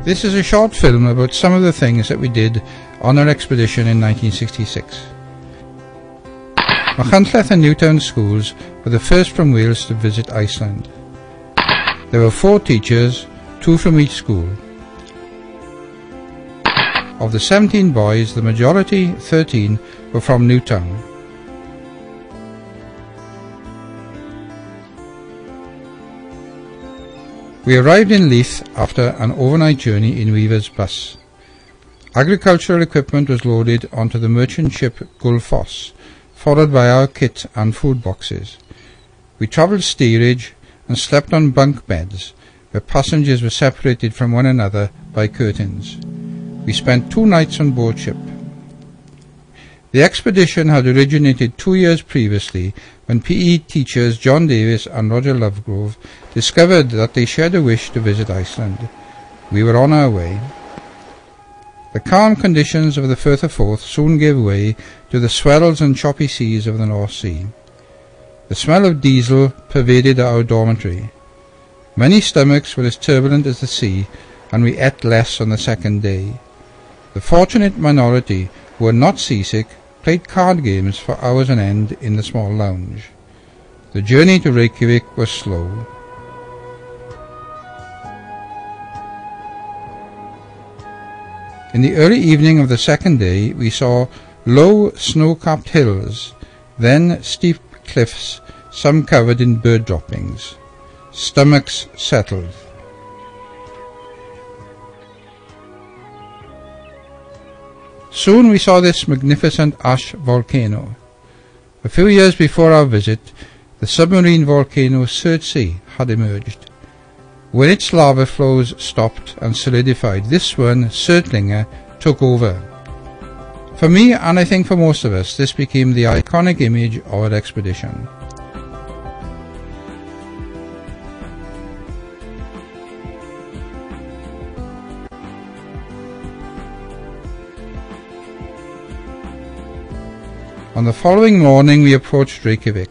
This is a short film about some of the things that we did on our expedition in 1966. Machynlleth and Newtown schools were the first from Wales to visit Iceland. There were 4 teachers, 2 from each school. Of the 17 boys, the majority, 13, were from Newtown. We arrived in Leith after an overnight journey in Weaver's bus. Agricultural equipment was loaded onto the merchant ship Gullfoss, followed by our kit and food boxes. We travelled steerage and slept on bunk beds, where passengers were separated from one another by curtains. We spent 2 nights on board ship. The expedition had originated 2 years previously when PE teachers John Davis and Roger Lovegrove discovered that they shared a wish to visit Iceland. We were on our way. The calm conditions of the Firth of Forth soon gave way to the swells and choppy seas of the North Sea. The smell of diesel pervaded our dormitory. Many stomachs were as turbulent as the sea, and we ate less on the second day. The fortunate minority who were not seasick played card games for hours on end in the small lounge. The journey to Reykjavik was slow. In the early evening of the second day we saw low snow-capped hills, then steep cliffs, some covered in bird droppings. Stomachs settled. Soon we saw this magnificent ash volcano. A few years before our visit, the submarine volcano Surtsey had emerged. When its lava flows stopped and solidified, this one, Surtlinger, took over. For me, and I think for most of us, this became the iconic image of our expedition. On the following morning we approached Reykjavik.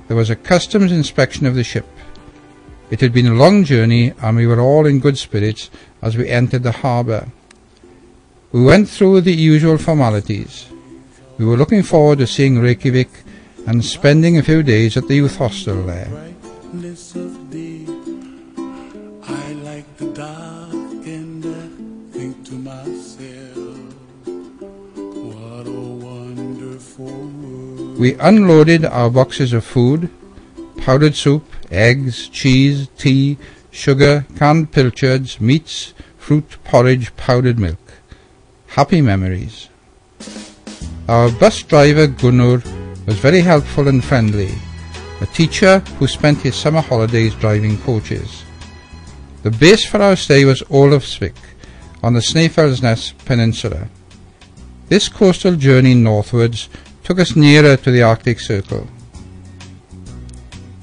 There was a customs inspection of the ship. It had been a long journey and we were all in good spirits as we entered the harbour. We went through the usual formalities. We were looking forward to seeing Reykjavik and spending a few days at the youth hostel there. We unloaded our boxes of food, powdered soup, eggs, cheese, tea, sugar, canned pilchards, meats, fruit, porridge, powdered milk. Happy memories. Our bus driver Gunnar was very helpful and friendly, a teacher who spent his summer holidays driving coaches. The base for our stay was Ólafsvík on the Snæfellsnes Peninsula. This coastal journey northwards took us nearer to the Arctic Circle.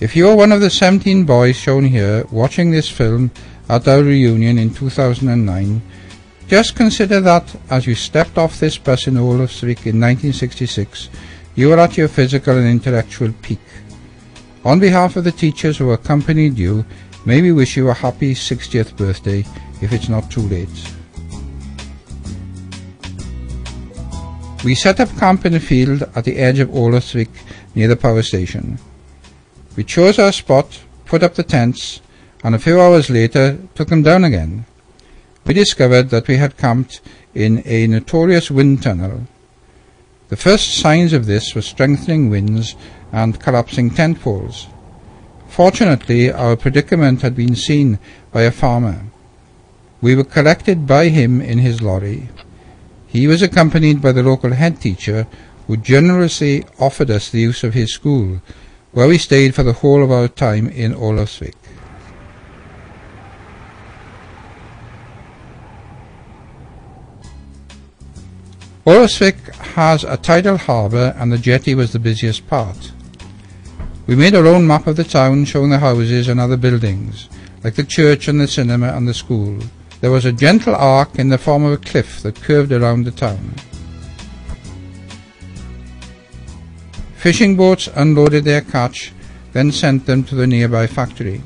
If you are one of the 17 boys shown here watching this film at our reunion in 2009, just consider that as you stepped off this bus in Ólafsvík in 1966, you were at your physical and intellectual peak. On behalf of the teachers who accompanied you, may we wish you a happy 60th birthday if it's not too late. We set up camp in a field at the edge of Ólafsvík near the power station. We chose our spot, put up the tents, and a few hours later took them down again. We discovered that we had camped in a notorious wind tunnel. The first signs of this were strengthening winds and collapsing tent poles. Fortunately, our predicament had been seen by a farmer. We were collected by him in his lorry. He was accompanied by the local head teacher, who generously offered us the use of his school, where we stayed for the whole of our time in Ólafsvík. Ólafsvík has a tidal harbour and the jetty was the busiest part. We made our own map of the town showing the houses and other buildings, like the church and the cinema and the school. There was a gentle arc in the form of a cliff that curved around the town. Fishing boats unloaded their catch, then sent them to the nearby factory.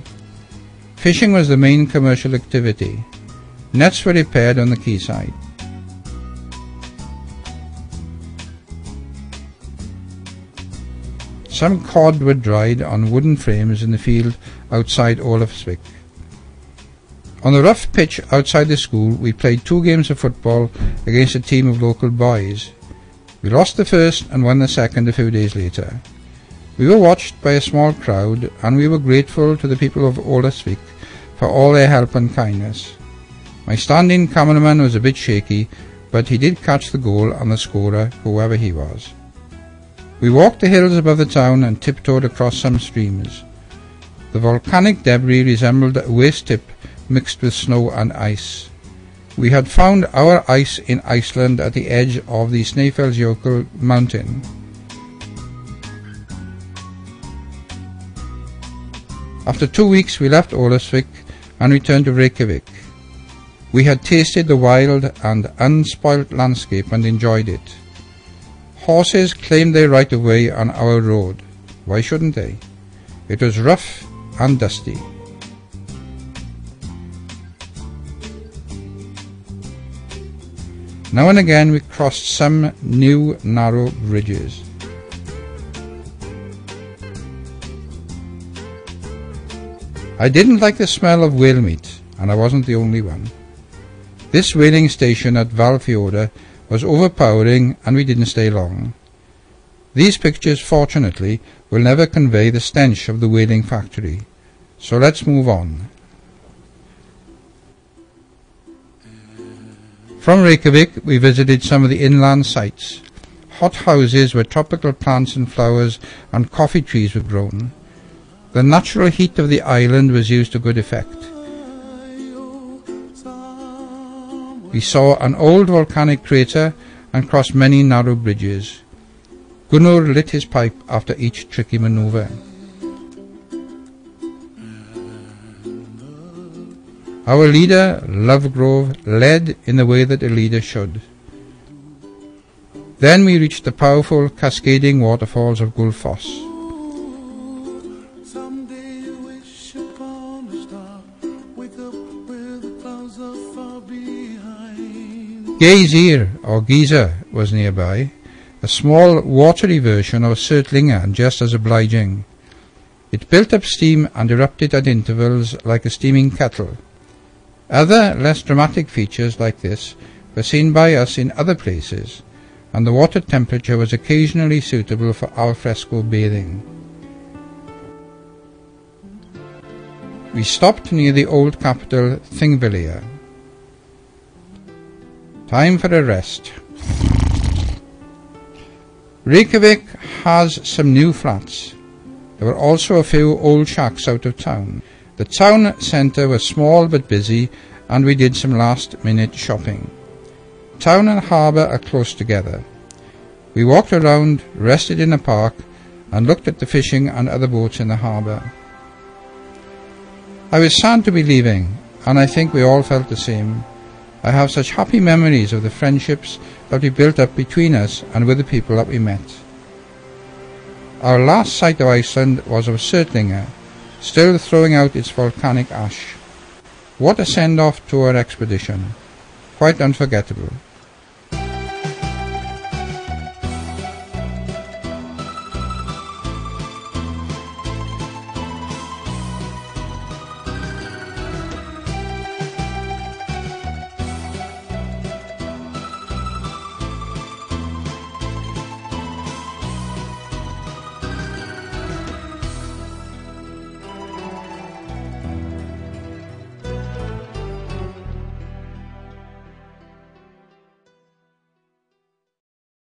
Fishing was the main commercial activity. Nets were repaired on the quayside. Some cod were dried on wooden frames in the field outside Olafsvik. On the rough pitch outside the school, we played 2 games of football against a team of local boys. We lost the first and won the second a few days later. We were watched by a small crowd, and we were grateful to the people of Olafsvik for all their help and kindness. My stand-in cameraman was a bit shaky, but he did catch the goal and the scorer, whoever he was. We walked the hills above the town and tiptoed across some streams. The volcanic debris resembled a waste tip mixed with snow and ice. We had found our ice in Iceland at the edge of the Snæfellsjökull mountain. After 2 weeks we left Olafsvik and returned to Reykjavik. We had tasted the wild and unspoilt landscape and enjoyed it. Horses claimed their right of way on our road. Why shouldn't they? It was rough and dusty. Now and again we crossed some new narrow bridges. I didn't like the smell of whale meat, and I wasn't the only one. This whaling station at Valfjorda was overpowering, and we didn't stay long. These pictures, fortunately, will never convey the stench of the whaling factory. So let's move on. From Reykjavik we visited some of the inland sites. Hot houses where tropical plants and flowers and coffee trees were grown. The natural heat of the island was used to good effect. We saw an old volcanic crater and crossed many narrow bridges. Gunnar lit his pipe after each tricky manoeuvre. Our leader, Lovegrove, led in the way that a leader should. Then we reached the powerful cascading waterfalls of Gullfoss. Geysir, or Geyser, was nearby, a small watery version of Sörtlinga, just as obliging. It built up steam and erupted at intervals like a steaming kettle. Other, less dramatic features like this were seen by us in other places, and the water temperature was occasionally suitable for al fresco bathing. We stopped near the old capital, Thingvellir. Time for a rest. Reykjavik has some new flats. There were also a few old shacks out of town. The town centre was small but busy, and we did some last-minute shopping. Town and harbour are close together. We walked around, rested in a park, and looked at the fishing and other boats in the harbour. I was sad to be leaving, and I think we all felt the same. I have such happy memories of the friendships that we built up between us and with the people that we met. Our last sight of Iceland was of Sörtlinga, still throwing out its volcanic ash. What a send-off to our expedition. Quite unforgettable.